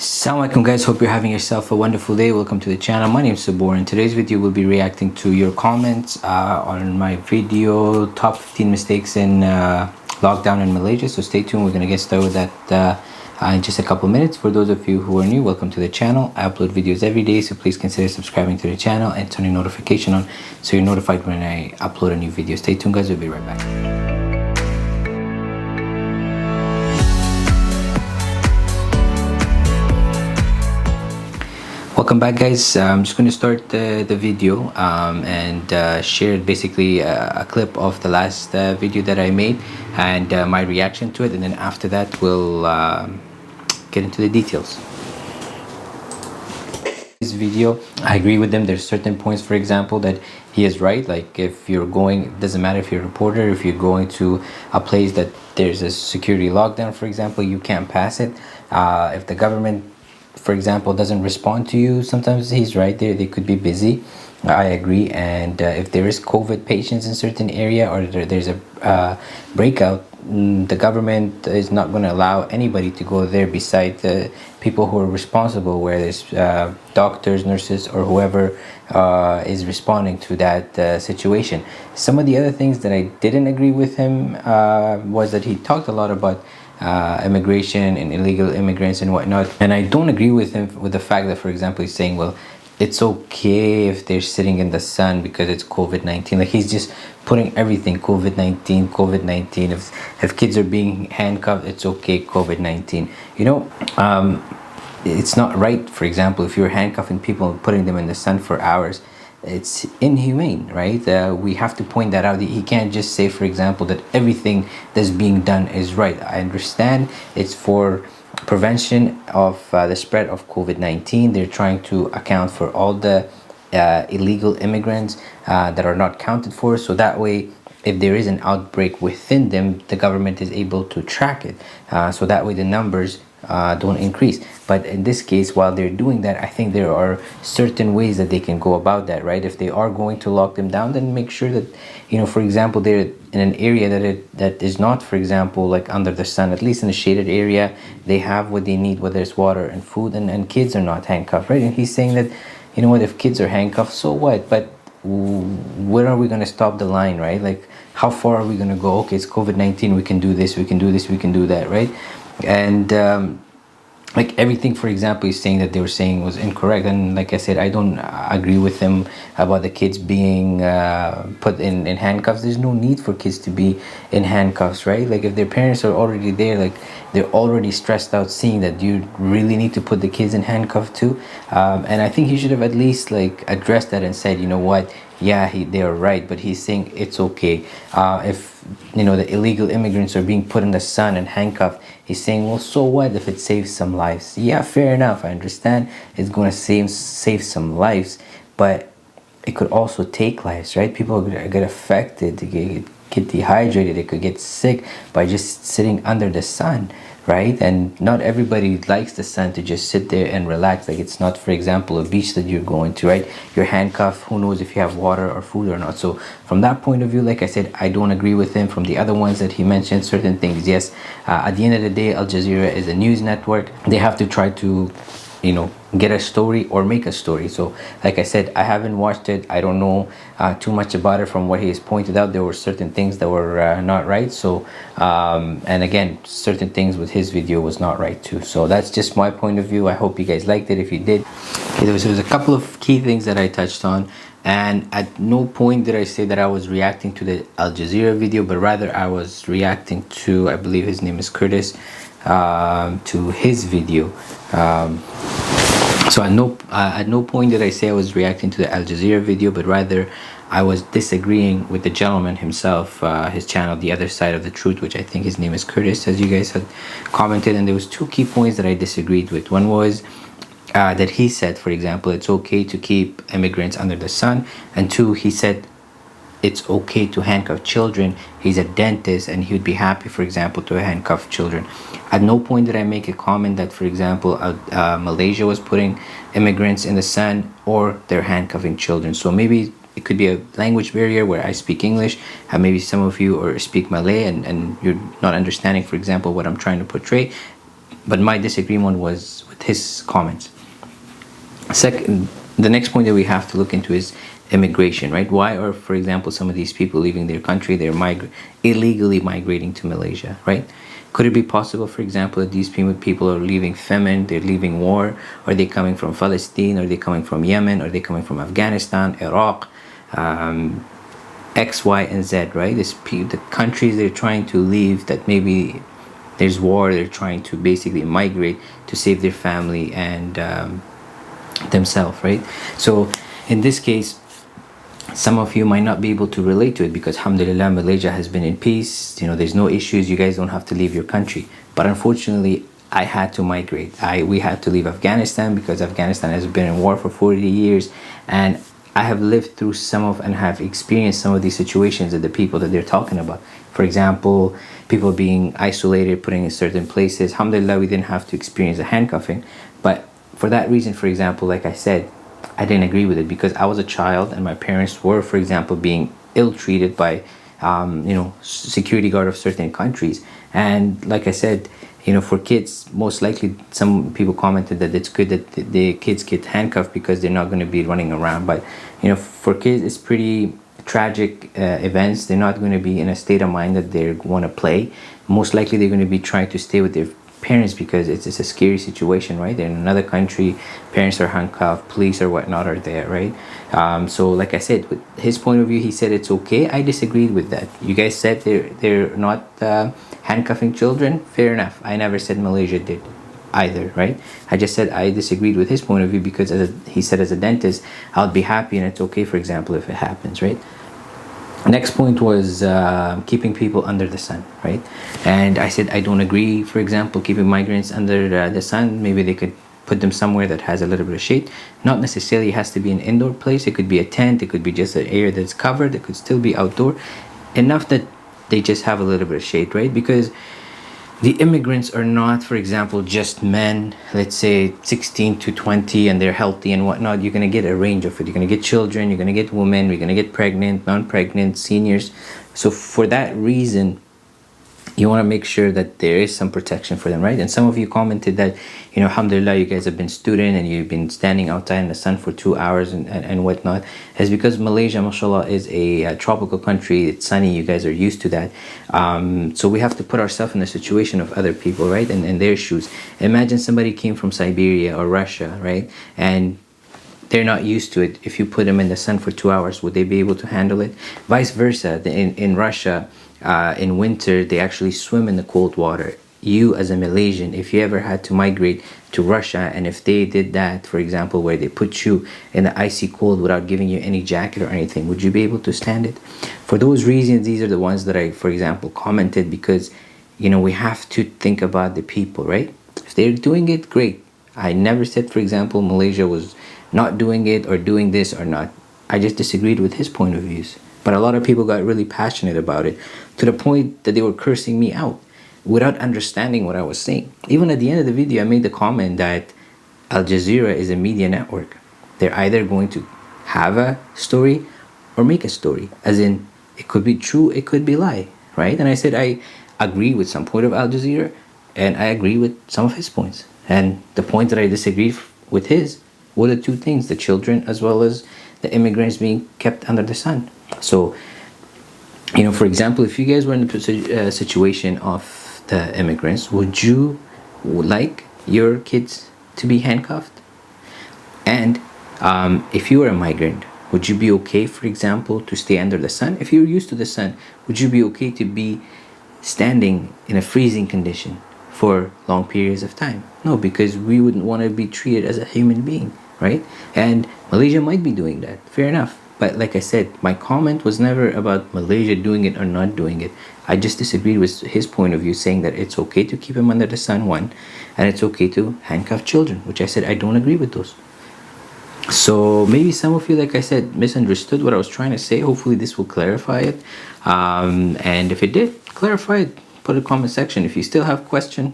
Assalamualaikum guys, hope you're having yourself a wonderful day. Welcome to the channel. My name is Sabor. In today's video we'll be reacting to your comments on my video top 15 mistakes in lockdown in Malaysia. So stay tuned, we're going to get started with that in just a couple minutes. For those of you who are new, welcome to the channel. I upload videos every day, so please consider subscribing to the channel and turning notification on so you're notified when I upload a new video. Stay tuned guys, we'll be right back. Welcome back guys. I'm just going to start the video and share basically a clip of the last video that I made and my reaction to it, and then after that we'll get into the details. This video, I agree with them. There's certain points, for example, that he is right. Like if you're going, it doesn't matter if you're a reporter, if you're going to a place that there's a security lockdown, for example, you can't pass it. If the government, for example, doesn't respond to you, sometimes he's right there, they could be busy. I agree. And if there is COVID patients in certain area, or there's a breakout, the government is not going to allow anybody to go there beside the people who are responsible, where there's doctors, nurses, or whoever is responding to that situation. Some of the other things that I didn't agree with him was that he talked a lot about immigration and illegal immigrants and whatnot, and I don't agree with him with the fact that, for example, he's saying, well, it's okay if they're sitting in the sun because it's COVID-19. Like he's just putting everything COVID-19, COVID-19. If kids are being handcuffed, it's okay, COVID-19. You know, it's not right. For example, if you're handcuffing people and putting them in the sun for hours, it's inhumane, right? We have to point that out. He can't just say, for example, that everything that's being done is right. I understand it's for prevention of the spread of COVID-19. They're trying to account for all the illegal immigrants that are not counted for, so that way if there is an outbreak within them, the government is able to track it, so that way the numbers don't increase. But in this case, while they're doing that, I think there are certain ways that they can go about that, right? If they are going to lock them down, then make sure that, you know, for example, they're in an area that is not, for example, like under the sun, at least in a shaded area, they have what they need, whether it's water and food, and kids are not handcuffed, right? And he's saying that, you know what, if kids are handcuffed, so what? But where are we going to stop the line, right? Like how far are we going to go? Okay, it's COVID-19, we can do this, we can do this, we can do that, right? And like everything, for example, he's saying that they were saying was incorrect. And like I said, I don't agree with him about the kids being put in handcuffs. There's no need for kids to be in handcuffs, right? Like if their parents are already there, like they're already stressed out seeing that, you really need to put the kids in handcuffs too. And I think he should have at least like addressed that and said, you know what, yeah, they're right, but he's saying it's okay. If, you know, the illegal immigrants are being put in the sun and handcuffed, he's saying, well, so what if it saves some lives? Yeah, fair enough, I understand it's going to save some lives, but it could also take lives, right? People get affected, they get dehydrated, they could get sick by just sitting under the sun, right? And not everybody likes the sun to just sit there and relax. Like it's not, for example, a beach that you're going to, right? You're handcuffed, who knows if you have water or food or not. So from that point of view, like I said, I don't agree with him. From the other ones that he mentioned, certain things, yes, at the end of the day, Al Jazeera is a news network. They have to try to, you know, get a story or make a story. So like I said, I haven't watched it, I don't know too much about it. From what he has pointed out, there were certain things that were not right. So and again, certain things with his video was not right too. So that's just my point of view. I hope you guys liked it. If you did, okay, there was a couple of key things that I touched on, and at no point did I say that I was reacting to the Al Jazeera video, but rather I was reacting to, I believe his name is Curtis, to his video. So at no point did I say I was reacting to the Al Jazeera video, but rather I was disagreeing with the gentleman himself, his channel, The Other Side of the Truth, which I think his name is Curtis, as you guys had commented. And there was two key points that I disagreed with. One was that he said, for example, it's okay to keep immigrants under the sun, and two, he said it's okay to handcuff children. He's a dentist and he would be happy, for example, to handcuff children. At no point did I make a comment that, for example, Malaysia was putting immigrants in the sun or they're handcuffing children. So maybe it could be a language barrier where I speak English and maybe some of you or speak Malay and you're not understanding, for example, what I'm trying to portray. But my disagreement was with his comments. Second, the next point that we have to look into is immigration, right? Why are, for example, some of these people leaving their country? They're illegally migrating to Malaysia, right? Could it be possible, for example, that these people are leaving famine, they're leaving war? Are they coming from Palestine? Are they coming from Yemen? Are they coming from Afghanistan, Iraq, X, Y, and Z, right? The countries they're trying to leave, that maybe there's war, they're trying to basically migrate to save their family and themselves, right? So in this case, some of you might not be able to relate to it because alhamdulillah, Malaysia has been in peace, there's no issues, you guys don't have to leave your country. But unfortunately, I had to migrate. We had to leave Afghanistan because Afghanistan has been in war for 40 years, and I have lived through and have experienced some of these situations that the people that they're talking about. For example, people being isolated, putting in certain places. Alhamdulillah, we didn't have to experience a handcuffing. But for that reason, for example, like I said, I didn't agree with it because I was a child and my parents were, for example, being ill-treated by, security guard of certain countries. And like I said, for kids, most likely some people commented that it's good that the kids get handcuffed because they're not going to be running around. But, for kids, it's pretty tragic events. They're not going to be in a state of mind that they want to play. Most likely they're going to be trying to stay with their parents because it's a scary situation, right? They're in another country, parents are handcuffed, police or whatnot are there, right? So like I said, with his point of view, he said it's okay. I disagreed with that. You guys said they're not handcuffing children. Fair enough. I never said Malaysia did either, right? I just said I disagreed with his point of view because he said as a dentist, I'll be happy and it's okay, for example, if it happens, right? Next point was keeping people under the sun, right? And I said I don't agree, for example, keeping migrants under the sun. Maybe they could put them somewhere that has a little bit of shade. Not necessarily has to be an indoor place. It could be a tent. It could be just an area that's covered. It could still be outdoor. Enough that they just have a little bit of shade, right? Because the immigrants are not, for example, just men, let's say 16 to 20, and they're healthy and whatnot. You're going to get a range of it. You're going to get children, you're going to get women, you're going to get pregnant, non-pregnant, seniors. So for that reason, you want to make sure that there is some protection for them, right? And some of you commented that, alhamdulillah, you guys have been student and you've been standing outside in the sun for 2 hours and whatnot. It's because Malaysia, mashallah, is a tropical country. It's sunny. You guys are used to that. So we have to put ourselves in the situation of other people, right? And in their shoes. Imagine somebody came from Siberia or Russia, right? And they're not used to it. If you put them in the sun for 2 hours, would they be able to handle it? Vice versa. In Russia, in winter, they actually swim in the cold water. You as a Malaysian, if you ever had to migrate to Russia, and if they did that, for example, where they put you in the icy cold without giving you any jacket or anything, would you be able to stand it? For those reasons, these are the ones that I, for example, commented because, we have to think about the people, right? If they're doing it, great. I never said, for example, Malaysia was not doing it or doing this or not. I just disagreed with his point of views. But a lot of people got really passionate about it to the point that they were cursing me out without understanding what I was saying. Even at the end of the video, I made the comment that Al Jazeera is a media network. They're either going to have a story or make a story. As in, it could be true, it could be lie, right? And I said I agree with some point of Al Jazeera and I agree with some of his points. And the point that I disagreed with his were the two things, the children as well as the immigrants being kept under the sun. So, for example, if you guys were in the situation of the immigrants, would you like your kids to be handcuffed? And if you were a migrant, would you be okay, for example, to stay under the sun? If you're used to the sun, would you be okay to be standing in a freezing condition for long periods of time? No, because we wouldn't want to be treated as a human being, right? And Malaysia might be doing that. Fair enough. But like I said, my comment was never about Malaysia doing it or not doing it. I just disagreed with his point of view, saying that it's okay to keep him under the sun, one, and it's okay to handcuff children, which I said I don't agree with those. So maybe some of you, like I said, misunderstood what I was trying to say. Hopefully this will clarify it. And if it did, clarify it. Put a comment section. If you still have question,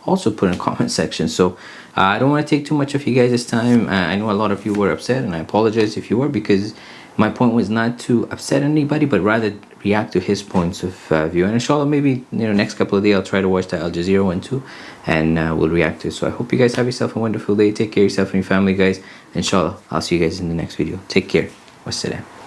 also put in a comment section. So I don't want to take too much of you guys' time. I know a lot of you were upset, and I apologize if you were, because my point was not to upset anybody, but rather react to his points of view. And inshallah, maybe next couple of days I'll try to watch the Al Jazeera one too, and we'll react to it. So I hope you guys have yourself a wonderful day. Take care of yourself and your family, guys. Inshallah, I'll see you guys in the next video. Take care. Wassalam.